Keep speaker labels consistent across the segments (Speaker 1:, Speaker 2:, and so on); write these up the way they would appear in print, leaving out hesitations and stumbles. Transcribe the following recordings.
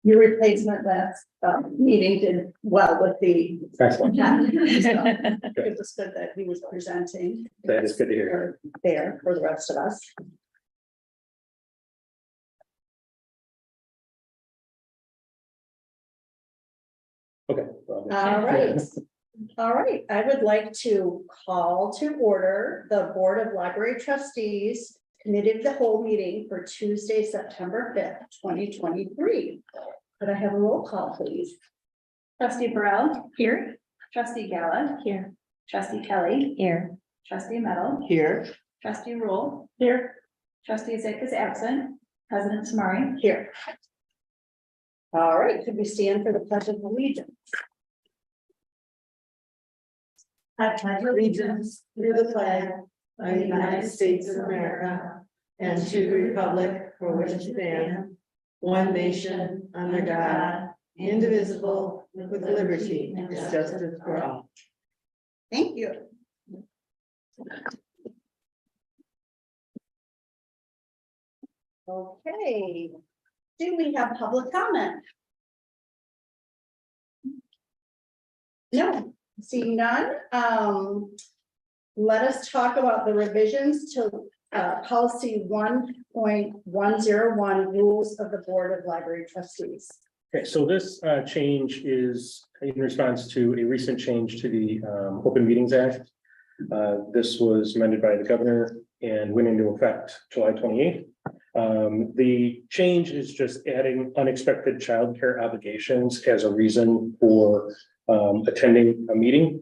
Speaker 1: Your replacement last meeting did well with the.
Speaker 2: Excellent.
Speaker 1: It was good that he was presenting.
Speaker 2: That is good to hear.
Speaker 1: Or there for the rest of us.
Speaker 2: Okay.
Speaker 1: All right. I would like to call to order the Board of Library Trustees Committee of the Whole meeting for Tuesday, September 5th, 2023. Could I have a roll call, please?
Speaker 3: Trustee Burrell here. Trustee Gala here. Trustee Kelly here. Trustee Meadow
Speaker 1: Here.
Speaker 3: Trustee Rule here. Trustee Zick is absent. President Samari
Speaker 1: Here. All right, could we stand for the Pledge of Allegiance? I pledge allegiance to the flag of the United States of America and to the republic for which it stands, one nation, under God, indivisible, with liberty and justice for all. Thank you. Okay, do we have public comment? No, seeing none. Let us talk about the revisions to policy 1.101 rules of the Board of Library Trustees.
Speaker 2: Okay, so this change is in response to a recent change to the Open Meetings Act. This was amended by the governor and went into effect July 28th. The change is just adding unexpected childcare obligations as a reason for attending a meeting,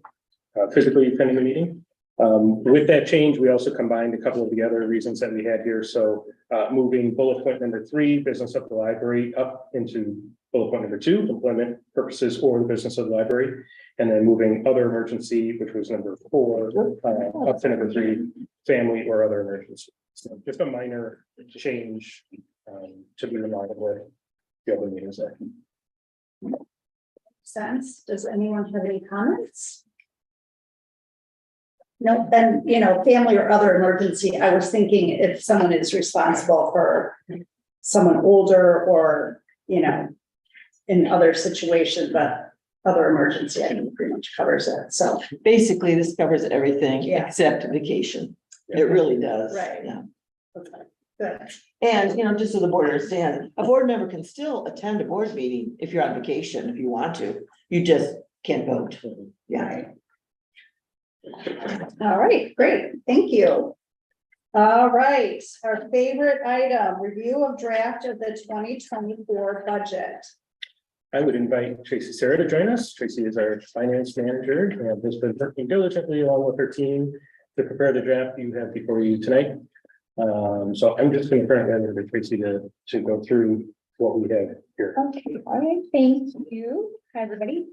Speaker 2: physically attending a meeting. With that change, we also combined a couple of the other reasons that we had here. So moving bullet point number 3, business of the library, up into bullet point number 2, employment purposes or the business of the library, and then moving other emergency, which was number 4, up to number 3, family or other emergency. So just a minor change to be reminded with the other meetings there.
Speaker 1: Sense. Does anyone have any comments? No, then, family or other emergency, I was thinking if someone is responsible for someone older or, in other situations, but other emergency, I think pretty much covers it. So,
Speaker 4: Basically, this covers everything
Speaker 1: Yeah.
Speaker 4: except vacation. It really does.
Speaker 1: Right.
Speaker 4: Yeah.
Speaker 1: okay, good.
Speaker 4: And, just so the board understands, a board member can still attend a board meeting if you're on vacation, if you want to. You just can't vote. Yeah.
Speaker 1: All right, great. Thank you. All right, our favorite item, review of draft of the 2024 budget.
Speaker 2: I would invite Tracy Sarah to join us. Tracy is our finance manager and has been working diligently along with her team to prepare the draft you have before you tonight. So I'm just going to turn it over to Tracy to go through what we have here.
Speaker 5: Okay, all right, thank you. Hi, everybody.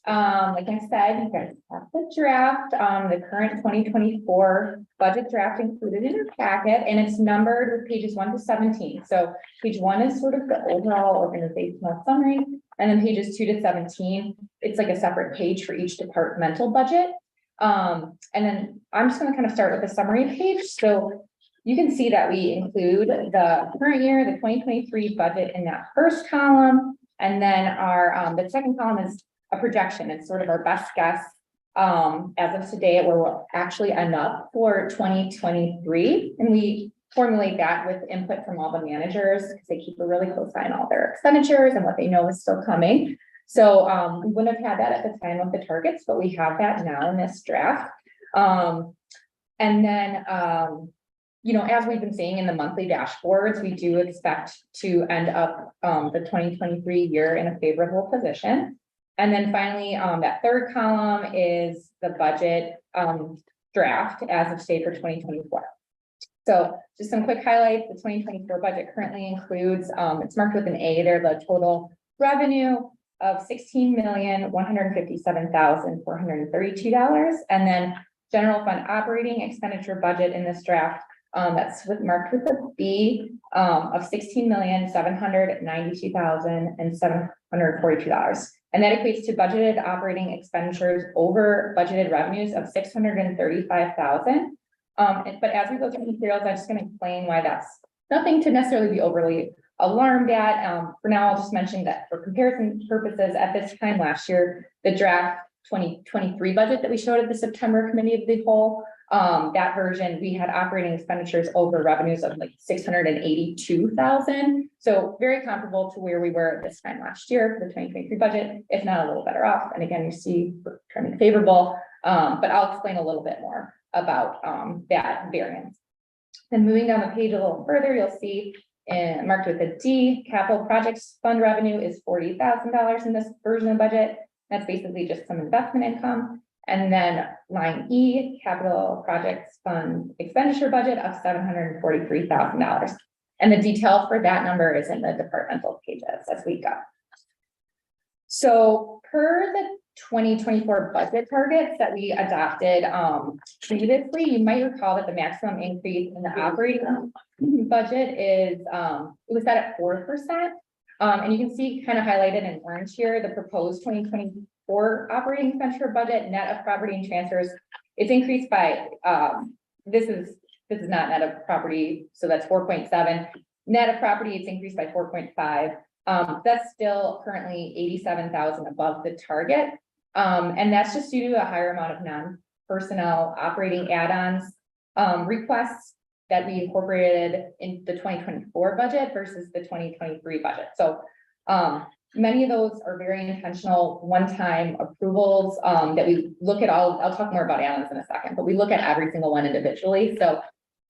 Speaker 5: Like I said, you guys have the draft, the current 2024 budget draft included in your packet, and it's numbered with pages 1 to 17. So page 1 is sort of the overall organizational summary, and then pages 2 to 17, it's like a separate page for each departmental budget. And then I'm just going to kind of start with the summary page. So you can see that we include the current year, the 2023 budget in that first column, and then our the second column is a projection. It's sort of our best guess as of today where we'll actually end up for 2023. And we formulate that with input from all the managers because they keep a really close eye on all their expenditures and what they know is still coming. So we wouldn't have had that at the time with the targets, but we have that now in this draft. And then, as we've been saying in the monthly dashboards, we do expect to end up the 2023 year in a favorable position. And then finally, that third column is the budget draft as of today for 2024. So just some quick highlights. The 2024 budget currently includes, it's marked with an A there, the total revenue of $16,157,432. And then general fund operating expenditure budget in this draft, that's marked with a B of $16,792,742. And that equates to budgeted operating expenditures over budgeted revenues of $635,000. But as we go through the materials, I'm just going to explain why that's nothing to necessarily be overly alarmed at. For now, I'll just mention that for comparison purposes, at this time last year, the draft 2023 budget that we showed at the September committee of the whole, that version, we had operating expenditures over revenues of like 682,000. So very comparable to where we were this time last year for the 2023 budget, if not a little better off. And again, you see we're trending favorable, but I'll explain a little bit more about that variance. Then moving down the page a little further, you'll see marked with a D, capital projects fund revenue is $40,000 in this version of the budget. That's basically just some investment income. And then line E, capital projects fund expenditure budget of $743,000. And the detail for that number is in the departmental pages as we go. So per the 2024 budget targets that we adopted previously, you might recall that the maximum increase in the operating budget is it was set at 4%. And you can see kind of highlighted in orange here, the proposed 2024 operating expenditure budget net of property and transfers. It's increased by this is not net of property, so that's 4.7. Net of property, it's increased by 4.5. That's still currently 87,000 above the target. And that's just due to a higher amount of non-personnel operating add-ons requests that we incorporated in the 2024 budget versus the 2023 budget. So many of those are very intentional one-time approvals that we look at I'll talk more about add-ons in a second, but we look at every single one individually. So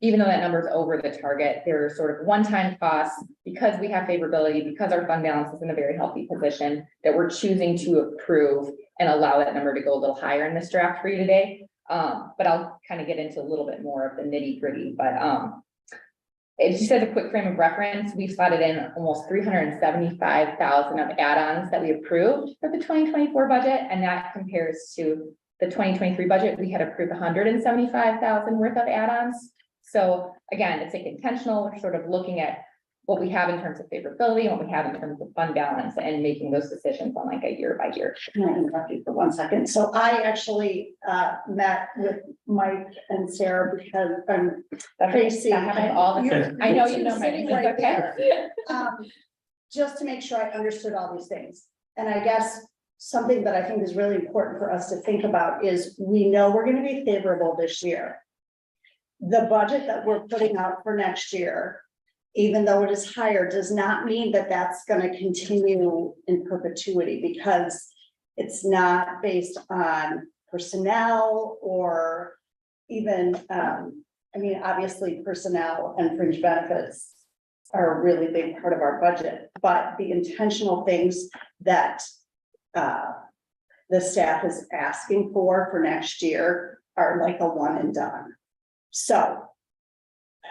Speaker 5: even though that number is over the target, there are sort of one-time costs because we have favorability, because our fund balance is in a very healthy position that we're choosing to approve and allow that number to go a little higher in this draft for you today. But I'll kind of get into a little bit more of the nitty gritty, but it's just as a quick frame of reference, we slotted in almost 375,000 of add-ons that we approved for the 2024 budget. And that compares to the 2023 budget. We had approved 175,000 worth of add-ons. So again, it's like intentional. We're sort of looking at what we have in terms of favorability and what we have in terms of fund balance and making those decisions on like a year by year.
Speaker 6: Can I interrupt you for 1 second? So I actually met with Mike and Sarah because Tracy.
Speaker 5: That happens all the
Speaker 6: you're-
Speaker 5: time. I know you
Speaker 6: you're
Speaker 5: know my
Speaker 6: sitting
Speaker 5: name,
Speaker 6: right
Speaker 5: it's okay.
Speaker 6: there. Just to make sure I understood all these things. And I guess something that I think is really important for us to think about is we know we're going to be favorable this year. The budget that we're putting out for next year, even though it is higher, does not mean that that's going to continue in perpetuity because it's not based on personnel or even, I mean, obviously personnel and fringe benefits are a really big part of our budget, but the intentional things that the staff is asking for next year are like a one and done. So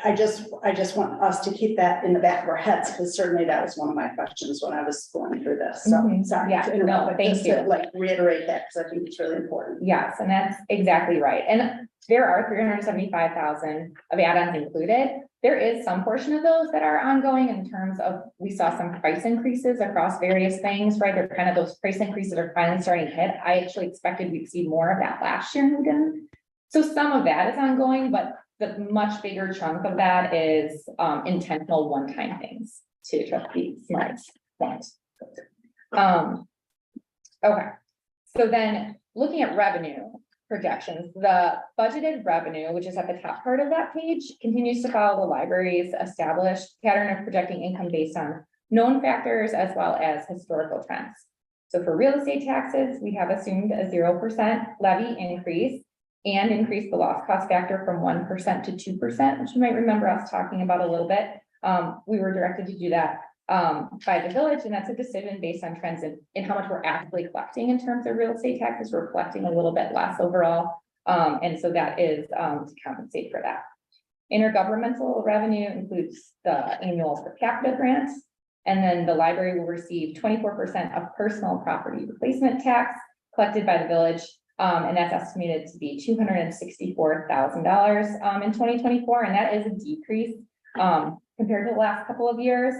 Speaker 6: I just want us to keep that in the back of our heads, because certainly that was one of my questions when I was going through this. So sorry.
Speaker 5: Yeah,
Speaker 6: to interrupt,
Speaker 5: no,
Speaker 6: but
Speaker 5: thank
Speaker 6: just to,
Speaker 5: you.
Speaker 6: like reiterate that, because I think it's really important.
Speaker 5: Yes, and that's exactly right. And there are 375,000 of add-ons included. There is some portion of those that are ongoing in terms of, we saw some price increases across various things, right? They're kind of, those price increases are finally starting to hit. I actually expected we'd see more of that last year and we didn't. So some of that is ongoing, but the much bigger chunk of that is intentional one-time things to trustee Smart's point. Okay, so then looking at revenue projections, the budgeted revenue, which is at the top part of that page, continues to follow the library's established pattern of projecting income based on known factors as well as historical trends. So for real estate taxes, we have assumed a 0% levy increase and increase the loss cost factor from 1% to 2%, which you might remember us talking about a little bit. We were directed to do that by the village, and that's a decision based on trends in how much we're actively collecting in terms of real estate taxes. We're collecting a little bit less overall, and so that is to compensate for that. Intergovernmental revenue includes the annual per capita grants, and then the library will receive 24% of personal property replacement tax collected by the village. And that's estimated to be $264,000 in 2024, and that is a decrease compared to the last couple of years.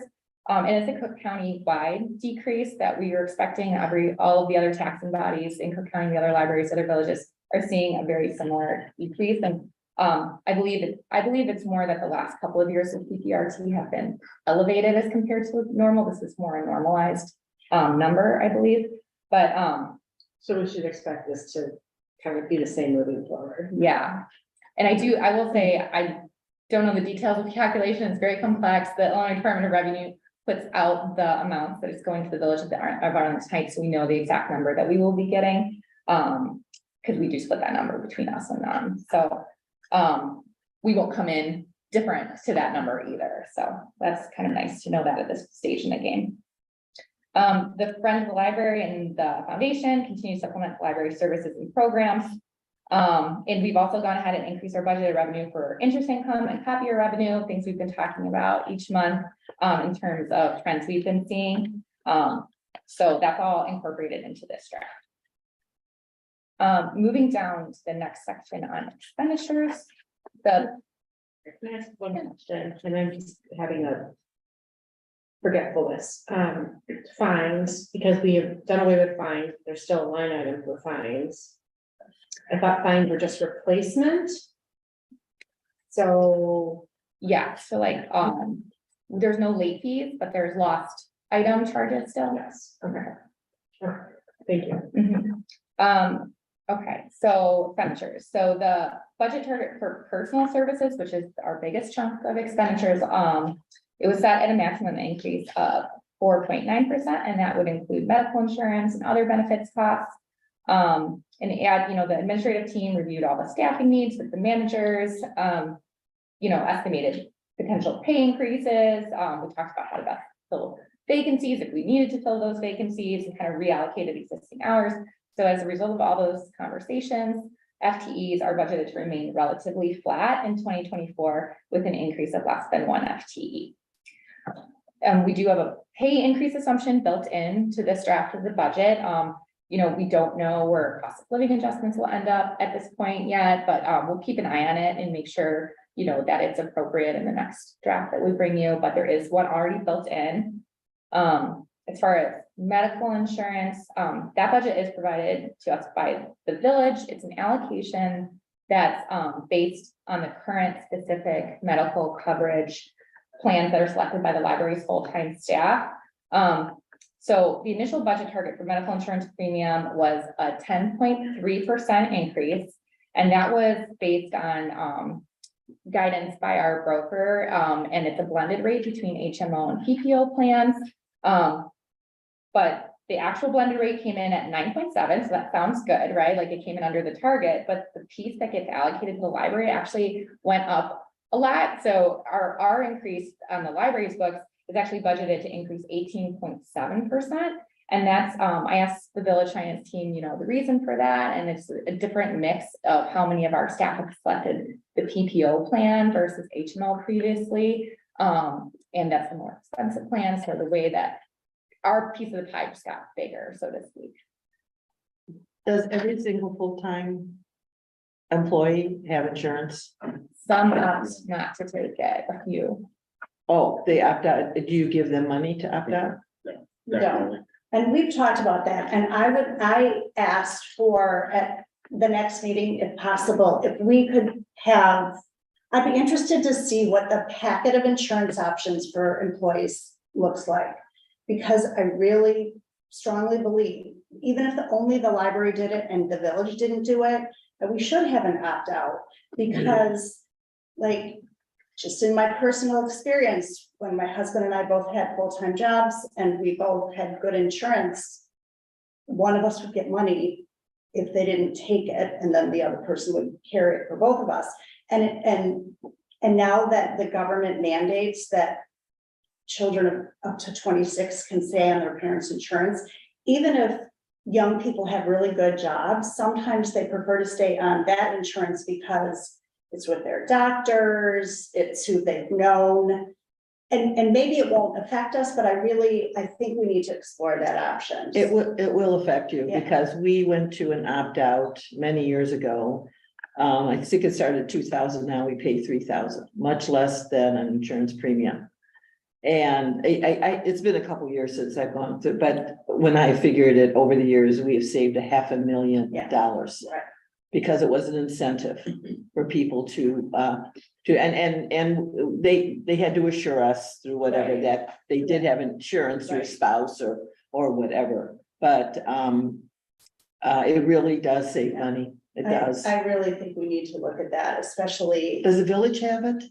Speaker 5: And it's a Cook County wide decrease that we are expecting. All of the other taxing bodies in Cook County, the other libraries, other villages are seeing a very similar decrease. And I believe it's more that the last couple of years of PPRT have been elevated as compared to normal. This is more a normalized number, I believe. But
Speaker 1: So we should expect this to kind of be the same moving forward.
Speaker 5: yeah, and I will say, I don't know the details of the calculation. It's very complex. The Illinois Department of Revenue puts out the amounts that is going to the village of Arlington Heights, so we know the exact number that we will be getting. Because we do split that number between us and them, so we won't come in different to that number either, so that's kind of nice to know that at this stage in the game. The Friends of the Library and the foundation continue to supplement library services and programs. And we've also gone ahead and increased our budgeted revenue for interest income and copier revenue, things we've been talking about each month, in terms of trends we've been seeing. So that's all incorporated into this draft. Moving down to the next section on expenditures,
Speaker 1: Can I ask one question? And I'm just having a forgetfulness. Fines, because we have done away with fines, there's still a line item for fines. I thought fines were just replacement. So,
Speaker 5: yeah, so like, there's no late fees, but there's lost item charges still.
Speaker 1: yes, okay. Okay, thank you.
Speaker 5: Mhm. Okay, so expenditures, so the budget target for personal services, which is our biggest chunk of expenditures, it was set at a maximum increase of 4.9%, and that would include medical insurance and other benefits costs. And add, the administrative team reviewed all the staffing needs with the managers, estimated potential pay increases. We talked about how to fill vacancies, if we needed to fill those vacancies, and kind of reallocated existing hours. So as a result of all those conversations, FTEs are budgeted to remain relatively flat in 2024 with an increase of less than 1 FTE. We do have a pay increase assumption built into this draft of the budget. We don't know where cost of living adjustments will end up at this point yet, but we'll keep an eye on it and make sure, that it's appropriate in the next draft that we bring you, but there is one already built in. As far as medical insurance, that budget is provided to us by the village. It's an allocation that's based on the current specific medical coverage plans that are selected by the library's full-time staff. So the initial budget target for medical insurance premium was a 10.3% increase. And that was based on guidance by our broker. And it's a blended rate between HMO and PPO plans. But the actual blended rate came in at 9.7, so that sounds good, right? Like it came in under the target, but the piece that gets allocated to the library actually went up a lot. So our increase on the library's books is actually budgeted to increase 18.7%. And that's, I asked the village finance team, the reason for that, and it's a different mix of how many of our staff have selected the PPO plan versus HMO previously. And that's the more expensive plan, so the way that our piece of the pie just got bigger, so to speak.
Speaker 4: Does every single full-time employee have insurance?
Speaker 5: Some opt not to take it, a few.
Speaker 4: Oh, they opt out. Do you give them money to opt out?
Speaker 6: No. And we've talked about that, and I asked for at the next meeting, if possible, if we could have, I'd be interested to see what the packet of insurance options for employees looks like. Because I really strongly believe, even if only the library did it and the village didn't do it, that we should have an opt-out. Because just in my personal experience, when my husband and I both had full-time jobs and we both had good insurance, one of us would get money if they didn't take it, and then the other person would carry it for both of us. And now that the government mandates that children up to 26 can stay on their parents' insurance, even if young people have really good jobs, sometimes they prefer to stay on that insurance because it's with their doctors, it's who they've known. And maybe it won't affect us, but I think we need to explore that option.
Speaker 4: It will affect you,
Speaker 6: Yeah.
Speaker 4: because we went to an opt-out many years ago. I think it started in 2000, now we pay 3,000, much less than an insurance premium. And it's been a couple years since I've gone through, but when I figured it over the years, we have saved $500,000.
Speaker 6: Right.
Speaker 4: Because it was an incentive for people to, and they had to assure us through whatever
Speaker 6: Right.
Speaker 4: that they did have insurance through
Speaker 6: Right.
Speaker 4: spouse or whatever, but, it really does save money. It does.
Speaker 6: I really think we need to look at that, especially.
Speaker 4: Does the village have it?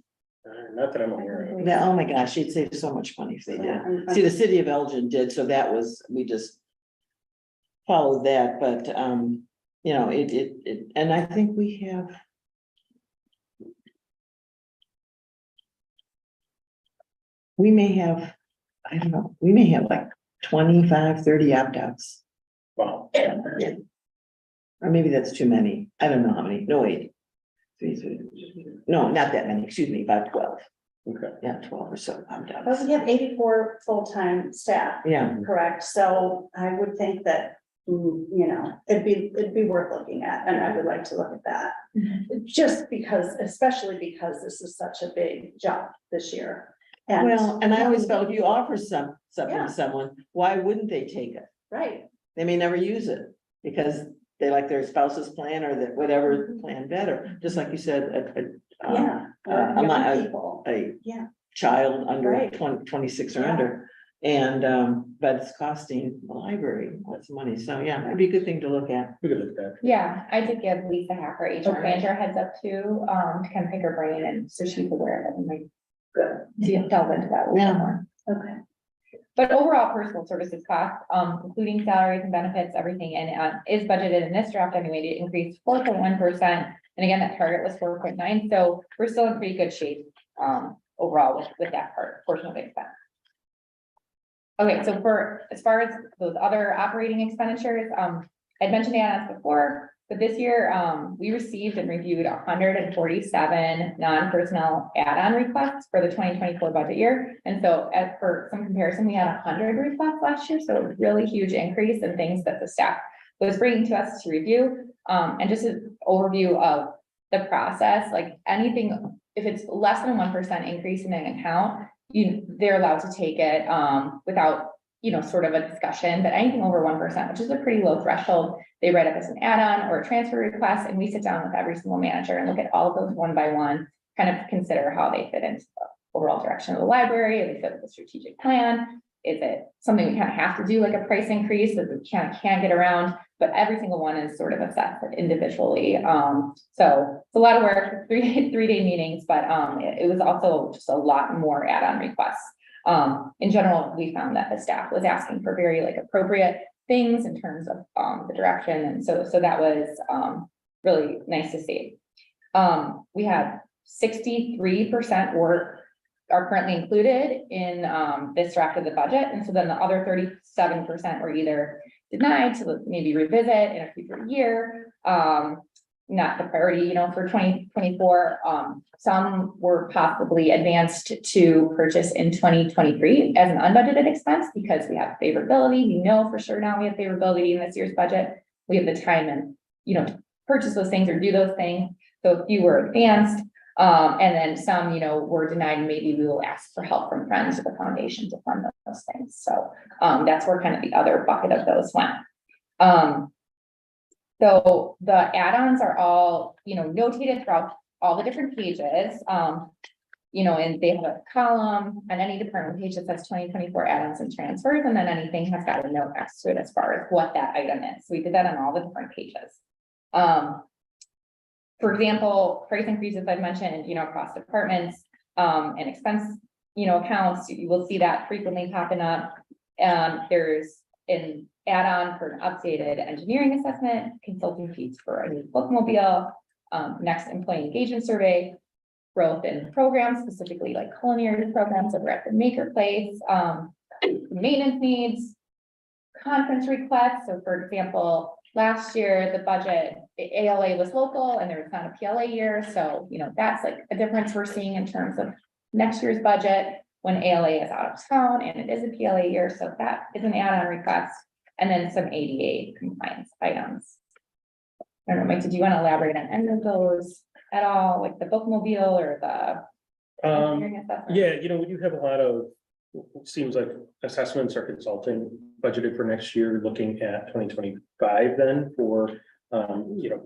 Speaker 2: Not that I'm aware of.
Speaker 4: Oh my gosh, you'd save so much money if they did.
Speaker 6: I'm-
Speaker 4: See, the city of Elgin did, so that was, we just followed that, but, you know, and I think we have. We may have, I don't know, we may have like 25, 30 opt-outs,
Speaker 2: Wow.
Speaker 4: or maybe that's too many. I don't know how many. No, wait. No, not that many, excuse me, about 12.
Speaker 2: Okay.
Speaker 4: Yeah, 12 or so
Speaker 6: But
Speaker 4: opt-outs.
Speaker 6: we have 84 full-time staff,
Speaker 4: Yeah,
Speaker 6: correct? So I would think that, you know, it'd be worth looking at, and I would like to look at that. Just because, especially because this is such a big jump this year. And,
Speaker 4: well, and I always felt if you offer something
Speaker 6: Yeah.
Speaker 4: to someone, why wouldn't they take it?
Speaker 6: right,
Speaker 4: They may never use it because they like their spouse's plan or that whatever plan better, just like you said,
Speaker 6: yeah.
Speaker 4: young
Speaker 6: People,
Speaker 4: a
Speaker 6: Yeah.
Speaker 4: child under
Speaker 6: Right.
Speaker 4: 26 or
Speaker 6: Yeah.
Speaker 4: under. And, but it's costing the library lots of money. So yeah, it'd be a good thing to look at.
Speaker 2: We could look at that.
Speaker 5: Yeah, I did give Lisa Hacker, HR
Speaker 6: Okay.
Speaker 5: manager, a heads up too, to kind of pick her brain, and so she's aware of it and like
Speaker 6: good,
Speaker 5: delve into that a little
Speaker 4: Yeah.
Speaker 5: bit more.
Speaker 6: okay.
Speaker 5: But overall, personal services costs, including salaries and benefits, everything, and is budgeted in this draft anyway to increase 4.1%. And again, that target was 4.9, so we're still in pretty good shape, overall with that portion of the expense. Okay, so as far as those other operating expenditures, I'd mentioned add-ons before, but this year, we received and reviewed 147 non-personnel add-on requests for the 2024 budget year. And so as for some comparison, we had 100 requests last year, so a really huge increase in things that the staff was bringing to us to review. And just an overview of the process, like anything, if it's less than a 1% increase in an account, they're allowed to take it without, sort of a discussion, but anything over 1%, which is a pretty low threshold, they write up as an add-on or a transfer request, and we sit down with every single manager and look at all of those one by one, kind of consider how they fit into the overall direction of the library, if they fit with the strategic plan. Is it something we kind of have to do, like a price increase that we can't get around? But every single one is sort of assessed individually. So it's a lot of work, three-day meetings, but it was also just a lot more add-on requests. In general, we found that the staff was asking for very appropriate things in terms of the direction, and so that was really nice to see. We had 63% work are currently included in this draft of the budget, and so then the other 37% were either denied to maybe revisit in a future year. Not the priority, for 2024. Some were possibly advanced to purchase in 2023 as an unbudgeted expense because we have favorability. We know for sure now we have favorability in this year's budget. We have the time and, to purchase those things or do those things. So a few were advanced, and then some, were denied. And maybe we will ask for help from friends of the foundation to fund those things. So that's where kind of the other bucket of those went. So the add-ons are all, notated throughout all the different pages. And they have a column on any department page that says 2024 add-ons and transfers, and then anything has got a note next to it as far as what that item is. We did that on all the different pages. For example, price increases I've mentioned, across departments, and expense, accounts, you will see that frequently popping up. There's an add-on for an updated engineering assessment, consulting fees for a new bookmobile, next employee engagement survey, growth in programs, specifically like culinary programs over at the Maker Place, maintenance needs, conference requests. So for example, last year, the budget, the ALA was local and there was not a PLA year. So, that's like a difference we're seeing in terms of next year's budget when ALA is out of town and it is a PLA year. So that is an add-on request. And then some ADA compliance items. I don't know, Mike, did you want to elaborate on any of those at all, like the bookmobile or the engineering assessment?
Speaker 2: Yeah, we do have a lot of, it seems like assessments or consulting budgeted for next year, looking at 2025 then for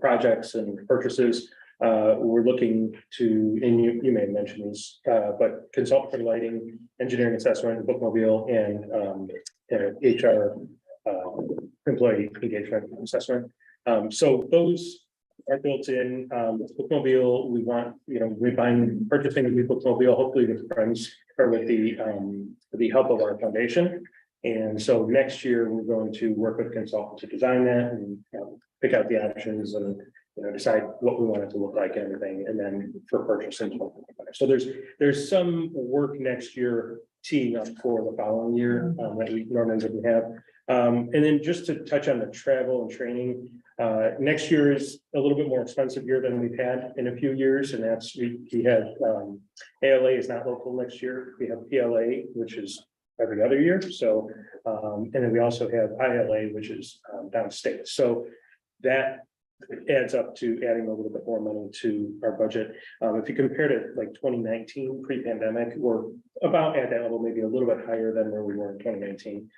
Speaker 2: projects and purchases. We're looking to, and you may have mentioned these, but consult for lighting, engineering assessment, bookmobile, and HR employee engagement assessment. So those are built in. Bookmobile, we want, we find purchasing a new bookmobile, hopefully with friends or with the help of our foundation. And so next year, we're going to work with consultants to design that and pick out the options and decide what we want it to look like and everything, and then for purchasing. So there's some work next year teeing up for the following year that we normally wouldn't have. And then just to touch on the travel and training, next year is a little bit more expensive year than we've had in a few years, and that's we have ALA is not local next year. We have PLA, which is every other year. So and then we also have ILA, which is downstate. So that adds up to adding a little bit more money to our budget. If you compare to like 2019 pre-pandemic, we're about at that level, maybe a little bit higher than where we were in 2019.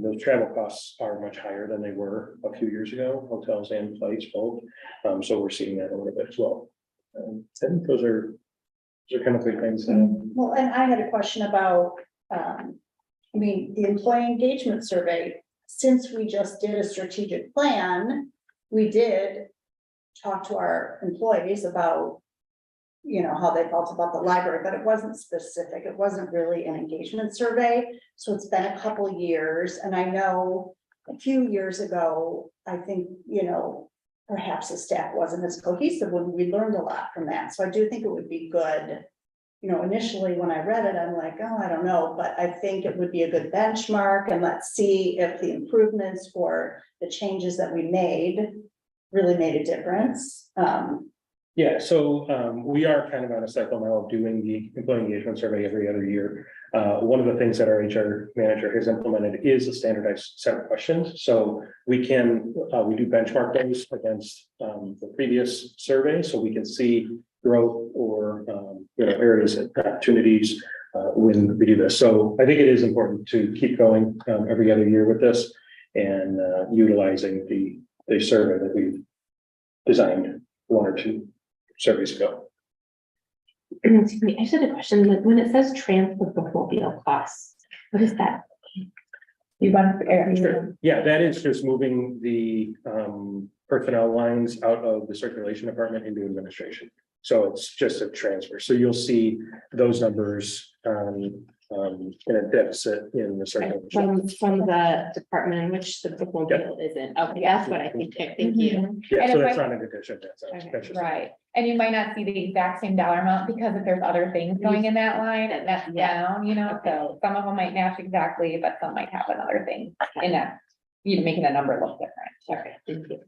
Speaker 2: Those travel costs are much higher than they were a few years ago, hotels and flights both. So we're seeing that a little bit as well. I think those are kind of big things.
Speaker 6: Well, and I had a question about, the employee engagement survey. Since we just did a strategic plan, we did talk to our employees about, how they felt about the library, but it wasn't specific. It wasn't really an engagement survey. So it's been a couple of years, and I know a few years ago, I think, perhaps the staff wasn't as cohesive when we learned a lot from that. So I do think it would be good. Initially when I read it, I'm like, oh, I don't know, but I think it would be a good benchmark, and let's see if the improvements or the changes that we made really made a difference.
Speaker 2: Yeah, so we are kind of on a cycle now of doing the employee engagement survey every other year. One of the things that our HR manager has implemented is a standardized set of questions. So we do benchmark those against the previous survey, so we can see growth or areas and opportunities when we do this. So I think it is important to keep going every other year with this and utilizing the survey that we've designed 1 or 2 surveys ago.
Speaker 7: Excuse me, I just had a question. Like when it says transfer bookmobile costs, what is that?
Speaker 5: You want to?
Speaker 2: Sure. Yeah, that is just moving the personnel lines out of the circulation department into administration. So it's just a transfer. So you'll see those numbers in a deficit in the circulation.
Speaker 7: From the department in which the bookmobile isn't. Okay, that's what I think. Thank you.
Speaker 2: Yeah,
Speaker 5: And
Speaker 2: so
Speaker 5: if
Speaker 2: that's
Speaker 5: I-
Speaker 2: not an addition. That's just.
Speaker 5: Right, and you might not see the exact same dollar amount because if there's other things going in that line and that's down, so some of them might match exactly, but some might have another thing in that. Making the number look different.
Speaker 7: Okay, thank you.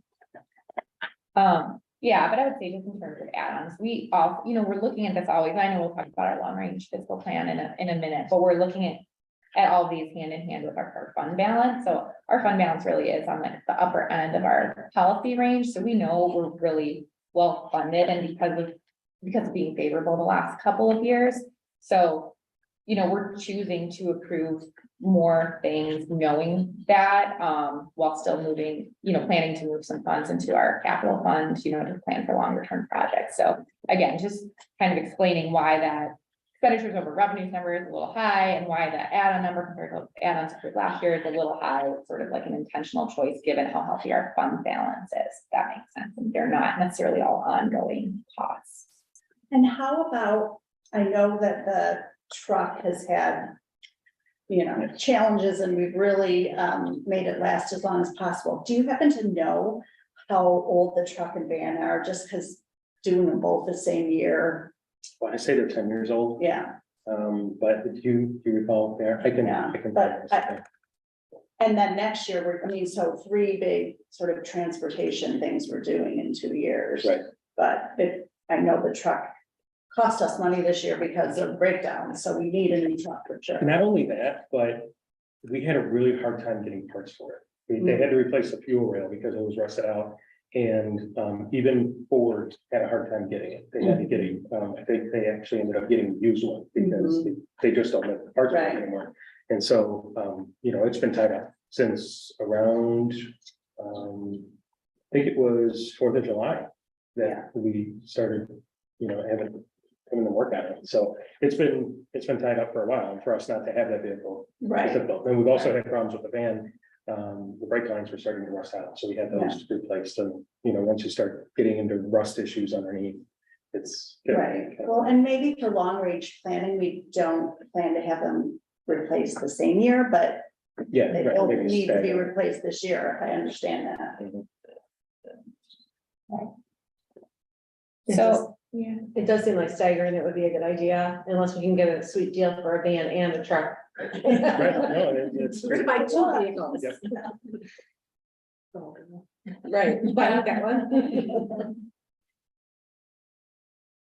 Speaker 5: Yeah, but I would say just in terms of add-ons, we all, we're looking at this always. I know we'll talk about our long range fiscal plan in a minute, but we're looking at all these hand in hand with our fund balance. So our fund balance really is on the upper end of our policy range. So we know we're really well funded, and because of being favorable the last couple of years. So, we're choosing to approve more things, knowing that, while still moving, planning to move some funds into our capital fund, to plan for longer term projects. So again, just kind of explaining why that expenditures over revenues number is a little high, and why the add-on number compared to add-ons for last year is a little high. It's sort of like an intentional choice given how healthy our fund balance is. If that makes sense. And they're not necessarily all ongoing costs.
Speaker 6: And how about, I know that the truck has had, challenges, and we've really made it last as long as possible. Do you happen to know how old the truck and van are, just because doing them both the same year?
Speaker 2: Well, I say they're 10 years old.
Speaker 6: Yeah,
Speaker 2: But do you recall there? I can.
Speaker 6: and then next year, so 3 big sort of transportation things we're doing in 2 years.
Speaker 2: Right.
Speaker 6: But I know the truck cost us money this year because of breakdowns, so we need a new truck for sure.
Speaker 2: Not only that, but we had a really hard time getting parts for it. They had to replace the fuel rail because it was rusted out. And even Ford had a hard time getting it. They had to get it. I think they actually ended up getting a used one because they just don't make the parts for it anymore. And so, it's been tied up since around think it was 4th of July that we started, having them work on it. So it's been tied up for a while, and for us not to have that vehicle. is
Speaker 6: Right,
Speaker 2: difficult. And we've also had problems with the van. The brake lines were starting to rust out, so we had those replaced. And, once you start getting into rust issues underneath, it's.
Speaker 6: right. Well, and maybe for long range planning, we don't plan to have them replaced the same year, but
Speaker 2: Yeah.
Speaker 6: they
Speaker 2: right,
Speaker 6: don't
Speaker 2: maybe
Speaker 6: need to be
Speaker 2: stagger.
Speaker 6: replaced this year. I understand that.
Speaker 2: Mhm.
Speaker 5: So, yeah,
Speaker 8: It does seem like staggering, it would be a good idea, unless we can get a sweet deal for a van and a truck.
Speaker 2: Right, no, it's.
Speaker 8: We're gonna buy two vehicles.
Speaker 2: Yep.
Speaker 8: Right, buy that one.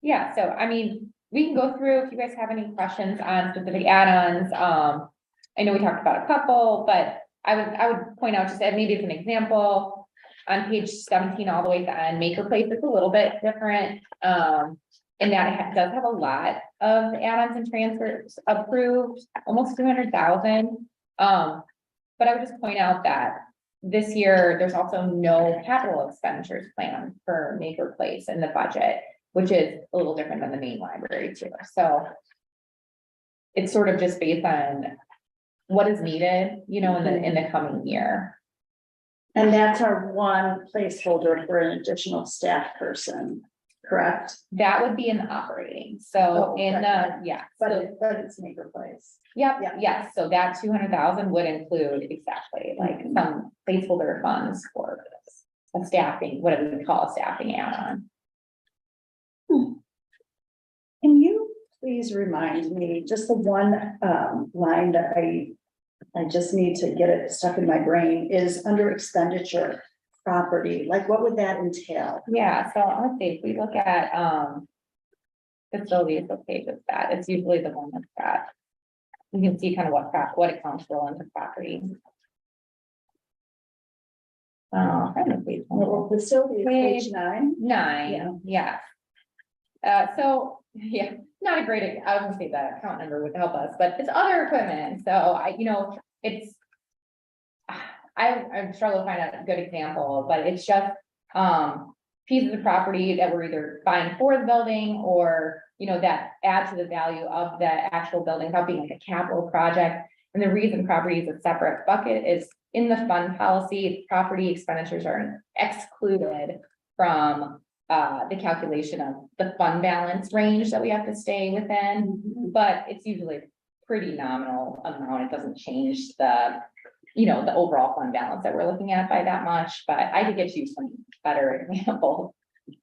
Speaker 5: yeah, so I mean, we can go through if you guys have any questions on specific add-ons. I know we talked about a couple, but I would point out just that maybe as an example. On page 17, all the way to the end, Maker Place is a little bit different. In that it does have a lot of add-ons and transfers approved, almost 200,000. But I would just point out that this year, there's also no capital expenditures planned for Maker Place in the budget, which is a little different than the main library too. So it's sort of just based on what is needed, in the coming year.
Speaker 6: And that's our one placeholder for an additional staff person, correct?
Speaker 5: That would be in the operating, so
Speaker 6: Oh,
Speaker 5: in
Speaker 6: okay.
Speaker 5: the, yeah,
Speaker 6: But
Speaker 5: so,
Speaker 6: it's Maker Place.
Speaker 5: yep,
Speaker 6: yeah.
Speaker 5: yes, so that 200,000 would include exactly like some placeholder funds for a staffing, whatever we call a staffing add-on.
Speaker 6: Can you please remind me, just the one line that I just need to get it stuck in my brain is under expenditure property, like what would that entail?
Speaker 5: Yeah, so let's see, if we look at, facilities, what page is that? It's usually the one that's got. You can see kind of what accounts roll into property. Kind of page one.
Speaker 6: Well, facility is page 9.
Speaker 5: 9, yeah. So, yeah, not a great, I was gonna say the account number would help us, but it's other equipment, so it's. I struggle to find a good example, but it's just, pieces of property that we're either buying for the building or, that add to the value of the actual building, without being like a capital project. And the reason property is a separate bucket is in the fund policy, property expenditures are excluded from the calculation of the fund balance range that we have to stay within, but it's usually pretty nominal amount. It doesn't change the, the overall fund balance that we're looking at by that much, but I could get you some better examples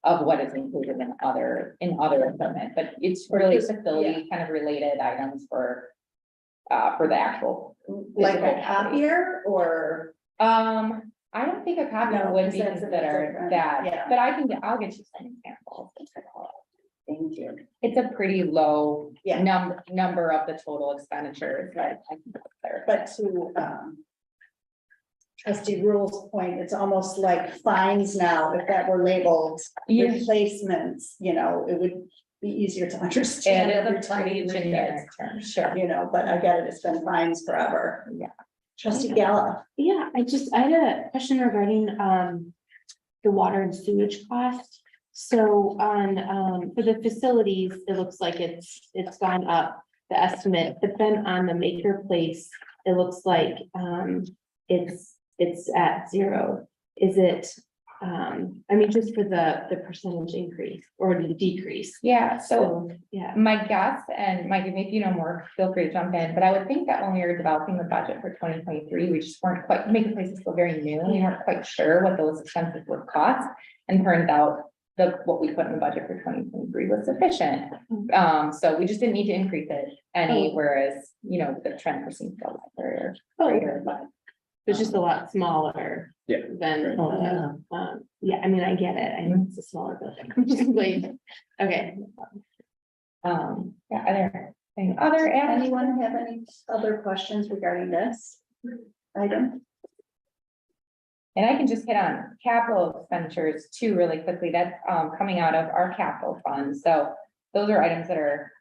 Speaker 5: of what is included in other equipment, but it's really facility kind of related items for the actual.
Speaker 6: Like
Speaker 5: physical
Speaker 6: a
Speaker 5: property.
Speaker 6: copier or?
Speaker 5: I don't think a copier
Speaker 6: No,
Speaker 5: would be
Speaker 6: because that's a bit
Speaker 5: considered
Speaker 6: different.
Speaker 5: that,
Speaker 6: Yeah.
Speaker 5: but I'll get you some examples.
Speaker 6: Thank you.
Speaker 5: It's a pretty low
Speaker 6: Yeah.
Speaker 5: number of the total expenditures, right? I can clarify.
Speaker 6: But to trustee Rule's point, it's almost like fines now, if that were labeled
Speaker 5: Yeah.
Speaker 6: replacements, it would be easier to understand
Speaker 5: And
Speaker 6: every
Speaker 5: it's a
Speaker 6: time
Speaker 5: pretty
Speaker 6: you read it.
Speaker 5: generic term, sure.
Speaker 6: But I get it, it's been fines forever.
Speaker 5: Yeah.
Speaker 6: Trustee Gala.
Speaker 7: Yeah, I had a question regarding the water and sewage cost. So on for the facilities, it looks like it's gone up, the estimate, but then on the Maker Place, it looks like it's at 0. Is it just for the percentage increase or the decrease?
Speaker 5: Yeah, so
Speaker 7: Yeah.
Speaker 5: my guess, and Mike, if you know more, feel free to jump in, but I would think that when we were developing the budget for 2023, we just weren't quite, Maker Place is still very new, and we weren't quite sure what those expenses would cost. And turns out what we put in the budget for 2023 was sufficient. So we just didn't need to increase it any, whereas, the trend seems to go greater, but.
Speaker 7: It's just a lot smaller.
Speaker 2: Yeah.
Speaker 7: Than, yeah, I get it. I know it's a smaller building. Like, okay.
Speaker 5: Yeah,
Speaker 6: Anyone have any other questions regarding this item?
Speaker 5: And I can just hit on capital expenditures too, really quickly. That's coming out of our capital fund. So those are items that are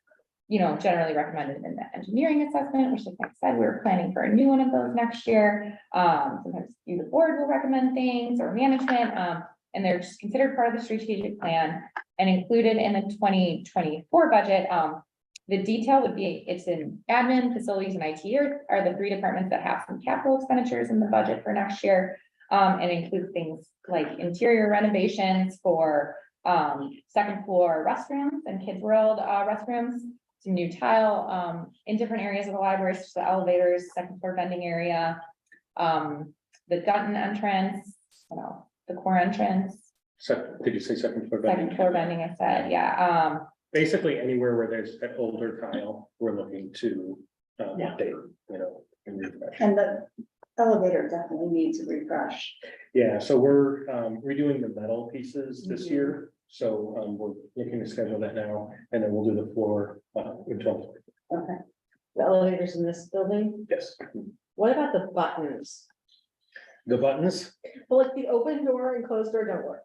Speaker 5: generally recommended in the engineering assessment, which like I said, we're planning for a new one of those next year. Sometimes you, the board will recommend things or management, and they're just considered part of the strategic plan and included in the 2024 budget. The detail would be, it's in admin, facilities, and IT are the three departments that have some capital expenditures in the budget for next year. And includes things like interior renovations for second floor restrooms and Kids World restrooms, some new tile in different areas of the library, such as the elevators, second floor vending area, the Dutton entrance, the core entrance,
Speaker 2: Did you say second floor?
Speaker 5: second floor vending, I said, yeah.
Speaker 2: Basically anywhere where there's an older tile, we're looking to update, and refresh.
Speaker 6: And the elevator definitely needs a refresh.
Speaker 2: Yeah, so we're redoing the metal pieces this year, so we're looking to schedule that now, and then we'll do the floor in 12.
Speaker 6: Okay.
Speaker 8: The elevators in this building,
Speaker 2: Yes,
Speaker 8: what about the buttons?
Speaker 2: the buttons.
Speaker 8: Well, like the open door and closed door don't work.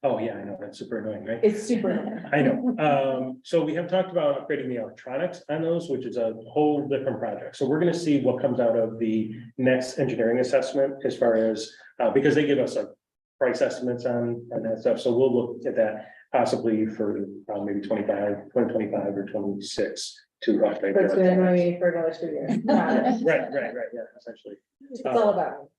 Speaker 2: Oh, yeah, I know, that's super annoying, right?
Speaker 8: It's super annoying.
Speaker 2: I know. So we have talked about upgrading the electronics on those, which is a whole different project. So we're gonna see what comes out of the next engineering assessment as far as, because they give us a price estimates on that stuff. So we'll look at that possibly for maybe 2025 or 26 to update.
Speaker 8: But it's gonna annoy
Speaker 2: the
Speaker 8: me for another 2 years. Got it.
Speaker 2: Right, yeah, essentially.
Speaker 8: It's all about.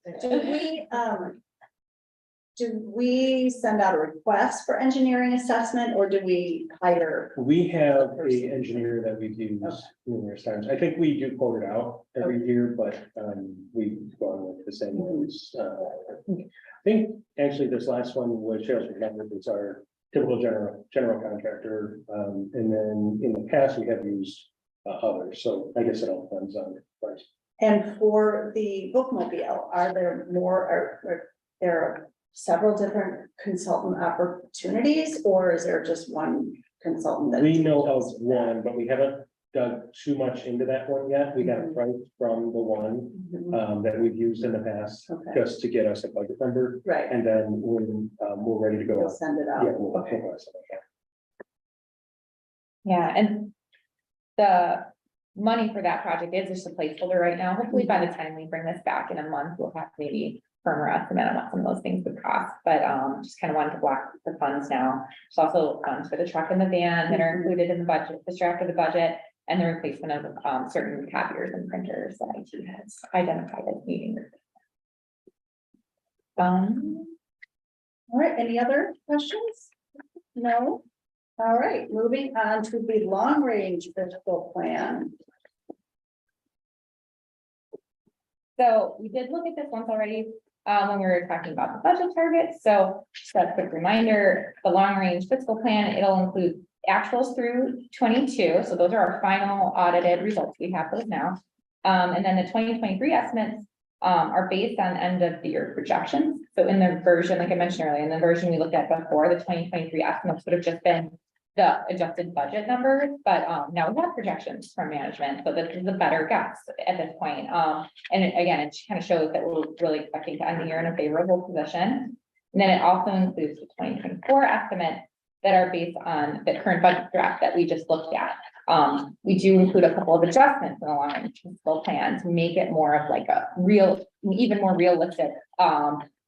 Speaker 6: Do we send out a request for engineering assessment or do we hire?
Speaker 2: We have a engineer that we've used numerous times. I think we do quote it out every year, but we've gone with the same ones. I think actually this last one was Sheriff's Department, it's our typical general contractor. And then in the past, we have used others, so I guess it all depends on the price.
Speaker 6: And for the bookmobile, are there more, are there several different consultant opportunities, or is there just one consultant? that-
Speaker 2: We know of one, but we haven't dug too much into that one yet. We got a price from the one
Speaker 6: Mhm.
Speaker 2: that we've used in the past,
Speaker 6: Okay,
Speaker 2: just to get us a budget number.
Speaker 6: right,
Speaker 2: And then when we're ready to go.
Speaker 6: we'll send it out.
Speaker 2: Yeah, we'll.
Speaker 6: Okay.
Speaker 5: Yeah, and the money for that project is just a placeholder right now. Hopefully by the time we bring this back in a month, we'll have maybe firmer estimate on what some of those things would cost, but just kind of wanted to block the funds now. There's also funds for the truck and the van that are included in the budget, this draft of the budget, and the replacement of certain copiers and printers that IT has identified as needing.
Speaker 6: All right, any other questions? No? All right, moving on to the long range fiscal plan.
Speaker 5: So we did look at this once already, when we were talking about the budget targets. So just a quick reminder, the long range fiscal plan, it'll include actuals through 22. So those are our final audited results. We have those now. And then the 2023 estimates are based on end of the year projections. So in the version, like I mentioned earlier, in the version we looked at before, the 2023 estimates would have just been the adjusted budget numbers, but now we have projections from management, so this is a better guess at this point. And again, it kind of shows that we're really expecting to end the year in a favorable position. And then it also includes the 2024 estimates that are based on the current budget draft that we just looked at. We do include a couple of adjustments in the long range fiscal plan to make it more of like a real, even more realistic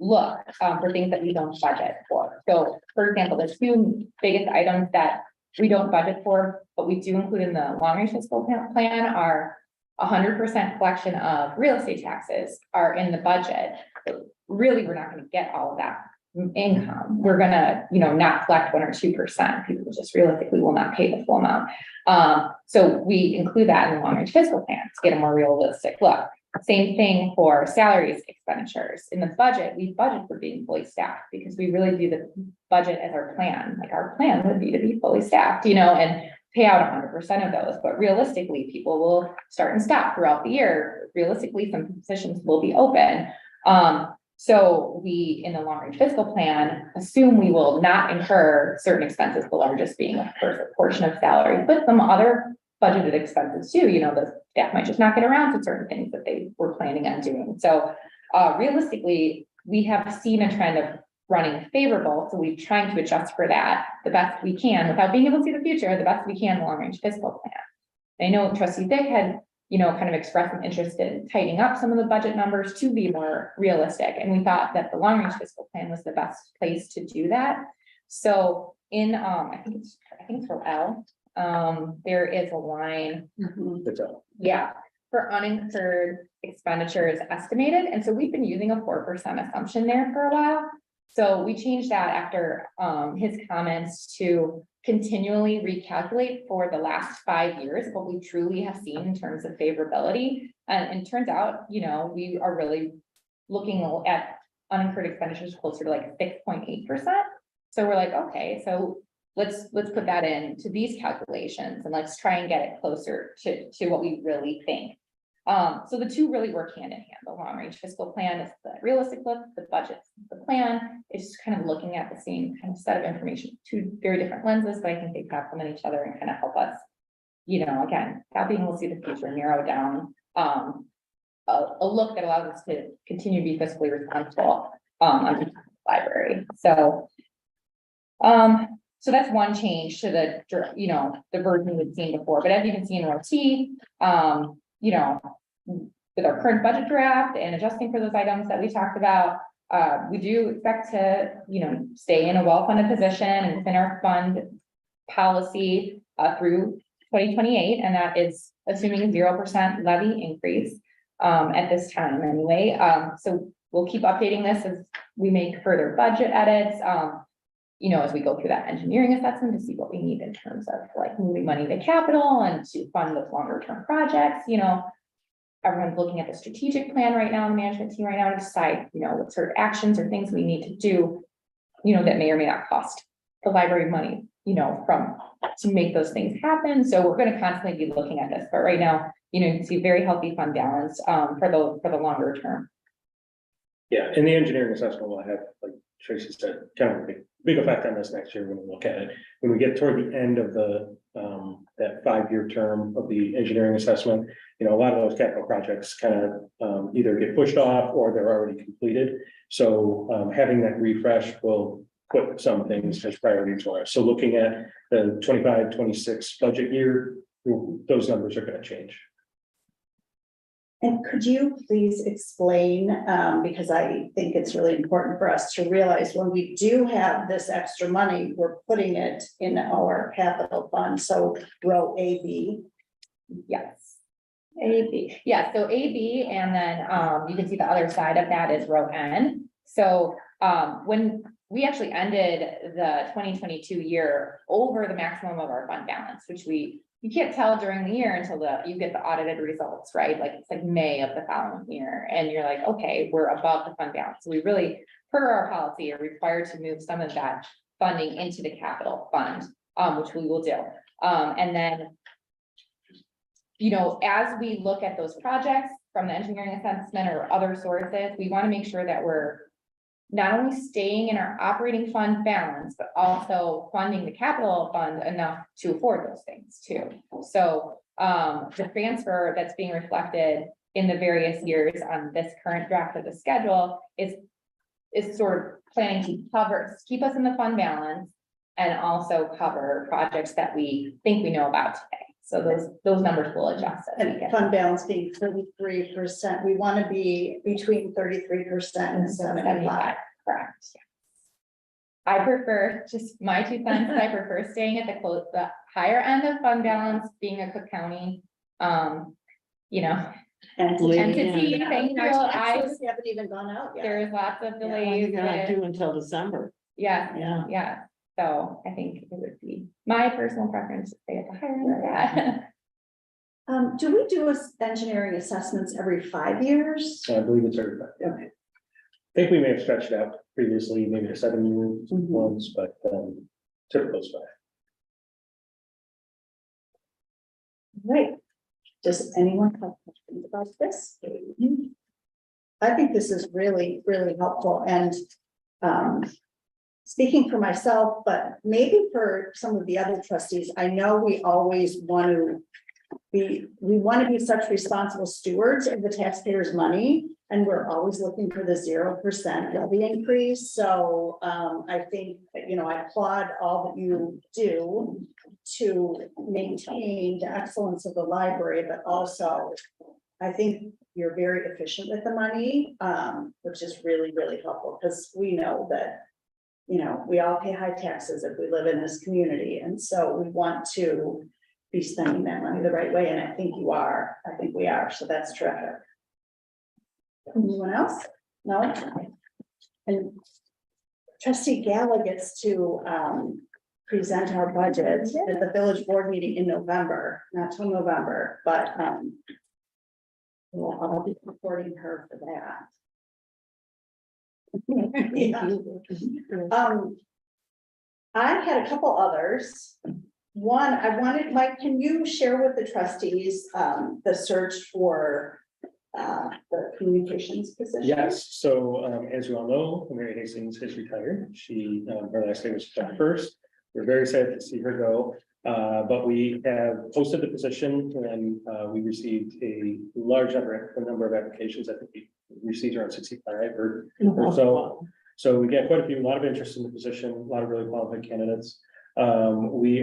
Speaker 5: look for things that we don't budget for. So for example, the two biggest items that we don't budget for, but we do include in the long range fiscal plan are 100% collection of real estate taxes are in the budget. But really, we're not going to get all of that income. We're gonna, not collect 1 or 2%. People just realistically will not pay the full amount. So we include that in the long range fiscal plan to get a more realistic look. Same thing for salaries expenditures. In the budget, we budget for being fully staffed because we really view the budget as our plan. Like our plan would be to be fully staffed, and pay out 100% of those. But realistically, people will start and stop throughout the year. Realistically, some positions will be open. So we, in the long range fiscal plan, assume we will not incur certain expenses, the largest being a portion of salary, but some other budgeted expenses too. The staff might just not get around to certain things that they were planning on doing. So realistically, we have seen a trend of running favorable. So we're trying to adjust for that the best we can without being able to see the future, the best we can in the long range fiscal plan. I know trustee Dick had, you know, kind of expressed an interest in tightening up some of the budget numbers to be more realistic. And we thought that the long range fiscal plan was the best place to do that. So in, I think it's for L, there is a line,
Speaker 2: It's a-
Speaker 5: yeah, for unincurred expenditures estimated. And so we've been using a 4% assumption there for a while. So we changed that after his comments to continually recalculate for the last 5 years what we truly have seen in terms of favorability. And it turns out, you know, we are really looking at unincurred expenditures closer to like 6.8%. So we're like, okay, so let's put that into these calculations and let's try and get it closer to what we really think. So the two really work hand in hand. The long range fiscal plan is the realistic look, the budget, the plan is just kind of looking at the same kind of set of information, two very different lenses, but I think they complement each other and kind of help us, you know, again, without being able to see the future, narrow down a look that allows us to continue to be fiscally responsible on the library. So so that's one change to the, you know, the version we've seen before, but as you can see in row T, you know, with our current budget draft and adjusting for those items that we talked about, we do expect to, you know, stay in a well-funded position and within our fund policy through 2028, and that is assuming a 0% levy increase at this time anyway. So we'll keep updating this as we make further budget edits, you know, as we go through that engineering assessment to see what we need in terms of like moving money to capital and to fund those longer term projects. You know, everyone's looking at the strategic plan right now, the management team right now to decide, you know, what sort of actions or things we need to do, you know, that may or may not cost the library money, you know, to make those things happen. So we're going to constantly be looking at this, but right now, you know, you can see very healthy fund balance for the longer term.
Speaker 2: Yeah, and the engineering assessment will have, like Tracy said, kind of a big effect on this next year when we look at it. When we get toward the end of the that 5-year term of the engineering assessment, you know, a lot of those capital projects kind of either get pushed off or they're already completed. So having that refresh will put some things as priority for us. So looking at the 25-26 budget year, those numbers are going to change.
Speaker 6: And could you please explain, because I think it's really important for us to realize when we do have this extra money, we're putting it in our capital fund, so row AB.
Speaker 5: Yes. AB, yeah, so AB, and then you can see the other side of that is row N. So when we actually ended the 2022 year over the maximum of our fund balance, which you can't tell during the year until you get the audited results, right? Like it's like May of the following year, and you're like, okay, we're above the fund balance. So we really, per our policy, are required to move some of that funding into the capital fund, which we will do. And then, you know, as we look at those projects from the engineering assessment or other sources, we want to make sure that we're not only staying in our operating fund balance, but also funding the capital fund enough to afford those things too. So the transfer that's being reflected in the various years on this current draft of the schedule is sort of planning to keep us in the fund balance and also cover projects that we think we know about today. So those numbers will adjust as we
Speaker 6: And
Speaker 5: get.
Speaker 6: fund balance being 33%, we want to be between 33% and 75.
Speaker 5: Correct. I prefer, just my 2 cents, I prefer staying at the higher end of fund balance, being a Cook County, you know, entity. Thank you.
Speaker 6: Our taxes haven't even gone out yet.
Speaker 5: There's lots of
Speaker 4: Well,
Speaker 5: delays.
Speaker 4: you're not due until December.
Speaker 5: Yeah,
Speaker 4: Yeah.
Speaker 5: yeah. So I think it would be my personal preference to stay at the higher end of that.
Speaker 6: Do we do engineering assessments every 5 years?
Speaker 2: So I believe it's certified.
Speaker 6: Okay.
Speaker 2: I think we may have stretched it out previously, maybe to 7 years once, but typical is 5.
Speaker 6: Right. Does anyone have questions about this? I think this is really, really helpful and speaking for myself, but maybe for some of the other trustees, I know we always want to we want to be such responsible stewards of the taxpayers' money And we're always looking for the 0% levy increase, so, I think, you know, I applaud all that you do to maintain the excellence of the library, but also, I think you're very efficient with the money, which is really, really helpful, because we know that, you know, we all pay high taxes if we live in this community, and so we want to be spending that money the right way, and I think you are, I think we are, so that's terrific. Anyone else? No? And trustee Gala gets to present our budget at the village board meeting in November, not till November, but well, I'll be supporting her for that. Yeah. I had a couple others. One, I wanted, Mike, can you share with the trustees the search for the communications position?
Speaker 2: Yes, so as you all know, Mary Hastings has retired. She, her last day was September 1st. We're very sad to see her go. But we have posted the position and we received a large number of applications. I think we received around 65 or so. So we get quite a lot of interest in the position, a lot of really qualified candidates. We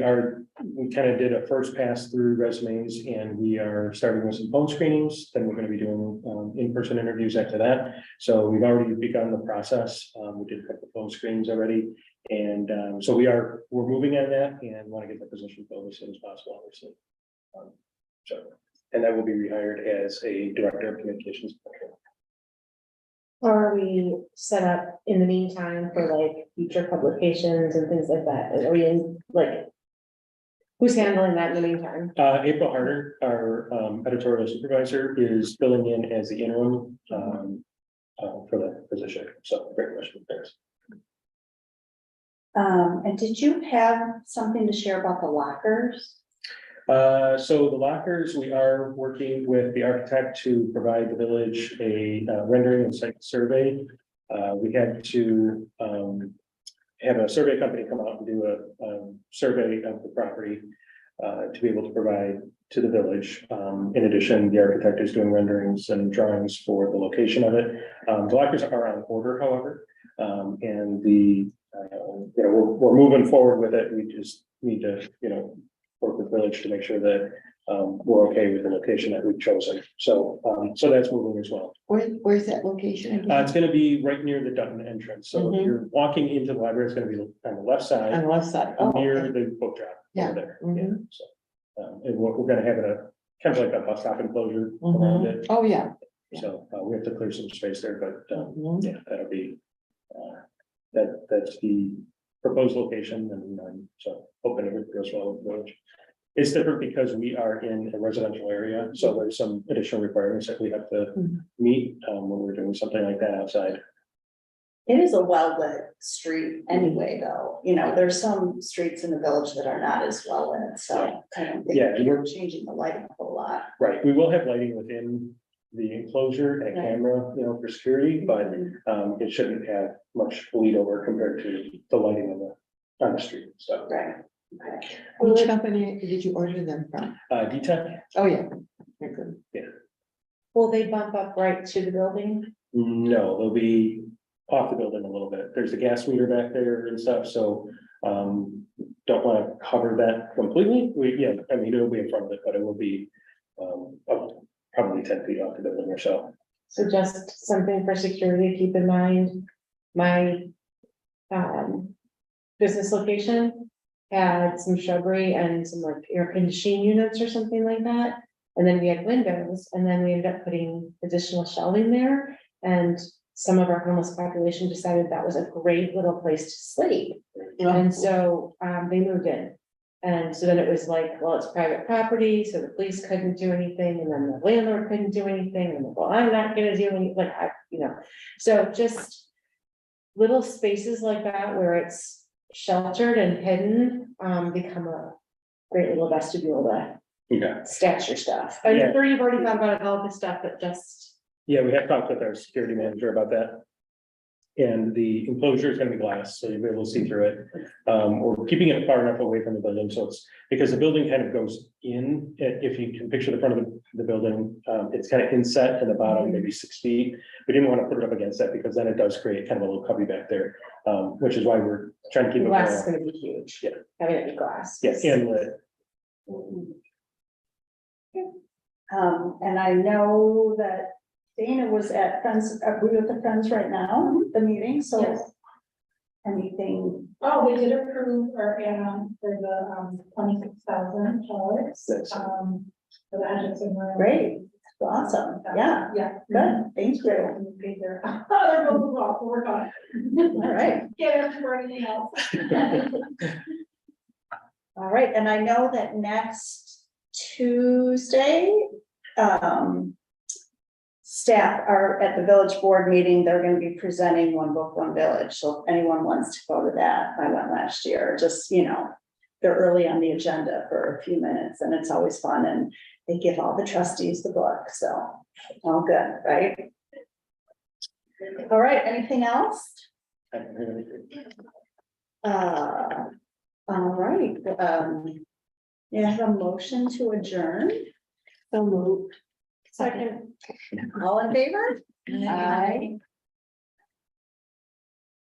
Speaker 2: kind of did a first pass through resumes and we are starting with some phone screenings. Then we're going to be doing in-person interviews after that. So we've already begun the process. We did a couple of phone screenings already. And so we're moving on that and want to get the position filled as soon as possible, obviously. And that will be rehired as a director of communications.
Speaker 8: Are we set up in the meantime for like future publications and things like that? Are we in like? Who's handling that in the meantime?
Speaker 2: April Harder, our editorial supervisor, is filling in as the interim for that position. So very much thanks.
Speaker 6: And did you have something to share about the lockers?
Speaker 2: So the lockers, we are working with the architect to provide the village a rendering and site survey. We had to have a survey company come out and do a survey of the property to be able to provide to the village. In addition, the architect is doing renderings and drawings for the location of it. The lockers are on order, however, and we're moving forward with it. We just need to, work with village to make sure that we're okay with the location that we've chosen. So that's moving as well.
Speaker 4: Where's that location again?
Speaker 2: It's gonna be right near the Dutton entrance. So if you're walking into the library, it's gonna be on the left side,
Speaker 4: On the left side. Oh,
Speaker 2: near
Speaker 4: okay.
Speaker 2: the book drop.
Speaker 4: Yeah.
Speaker 2: Over there.
Speaker 4: Mhm.
Speaker 2: Yeah. So, and we're gonna have it kind of like a bus stop enclosure around
Speaker 4: Mhm.
Speaker 2: it.
Speaker 4: Oh, yeah. Yeah.
Speaker 2: So we have to clear some space there, but
Speaker 4: Mhm.
Speaker 2: yeah, that'll be, that's the proposed location and so hoping it goes well with the village. It's different because we are in a residential area, so there's some additional requirements that we have to meet when we're doing something like that outside.
Speaker 6: It is a well-lit street anyway, though, there's some streets in the village that are not as well lit, so I don't think
Speaker 2: Yeah,
Speaker 6: you're changing the lighting a whole lot.
Speaker 2: Right, we will have lighting within the enclosure and a
Speaker 6: Right.
Speaker 2: camera, for security, but it shouldn't have much bleed over compared to the lighting on the street, so.
Speaker 6: Right.
Speaker 4: Which company did you order them from?
Speaker 2: DTEC,
Speaker 4: Oh, yeah. Very good.
Speaker 8: Will they bump up right to the building?
Speaker 2: no, they'll be off the building a little bit. There's a gas meter back there and stuff, so don't want to cover that completely. It'll be in front of it, but it will be probably 10 feet off the building or so.
Speaker 8: So just something for security to keep in mind. My business location had some shrubbery and some like air conditioning units or something like that. And then we had windows and then we ended up putting additional shelving there. And some of our homeless population decided that was a great little place to sleep. And so they moved in. And so then it was like, well, it's private property, so the police couldn't do anything, and then the landlord couldn't do anything, and well, I'm not gonna do anything, so just little spaces like that where it's sheltered and hidden, become a great little vestibule to
Speaker 2: Okay.
Speaker 8: stash your stuff. I'm
Speaker 2: Yeah.
Speaker 8: sure you've already thought about all this stuff, but just.
Speaker 2: Yeah, we have talked with our security manager about that. And the enclosure is gonna be glass, so you'll be able to see through it. We're keeping it far enough away from the building, so it's, because the building kind of goes in, if you can picture the front of the building, it's kind of inset in the bottom, maybe 6 feet. We didn't want to put it up against that because then it does create kind of a little cubby back there, which is why we're trying to keep it.
Speaker 8: Glass is
Speaker 2: more-
Speaker 8: gonna be huge.
Speaker 2: Yeah.
Speaker 8: Having it be glass.
Speaker 2: Yeah, and lit.
Speaker 6: And I know that Dana was at Friends, we with the Friends right now, the meeting, so.
Speaker 3: Yes.
Speaker 6: Anything,
Speaker 9: Oh, we did approve our add-on for the $26,000.
Speaker 2: That's-
Speaker 9: For the Hutchinson room.
Speaker 6: great, awesome, yeah,
Speaker 9: Yeah.
Speaker 6: good, thank you.
Speaker 9: Paid there. Oh, there goes the ball, we'll work on it.
Speaker 6: All right.
Speaker 9: Get it for anything else.
Speaker 6: All right, and I know that next Tuesday, staff are at the village board meeting, they're gonna be presenting One Book, One Village, so if anyone wants to go to that, I went last year, just, they're early on the agenda for a few minutes, and it's always fun, and they give all the trustees the book, so, all good, right? All right, anything else?
Speaker 2: I don't hear anything.
Speaker 6: All right, you have a motion to adjourn,
Speaker 7: So moved.
Speaker 9: Second.
Speaker 6: all in favor?
Speaker 7: Aye.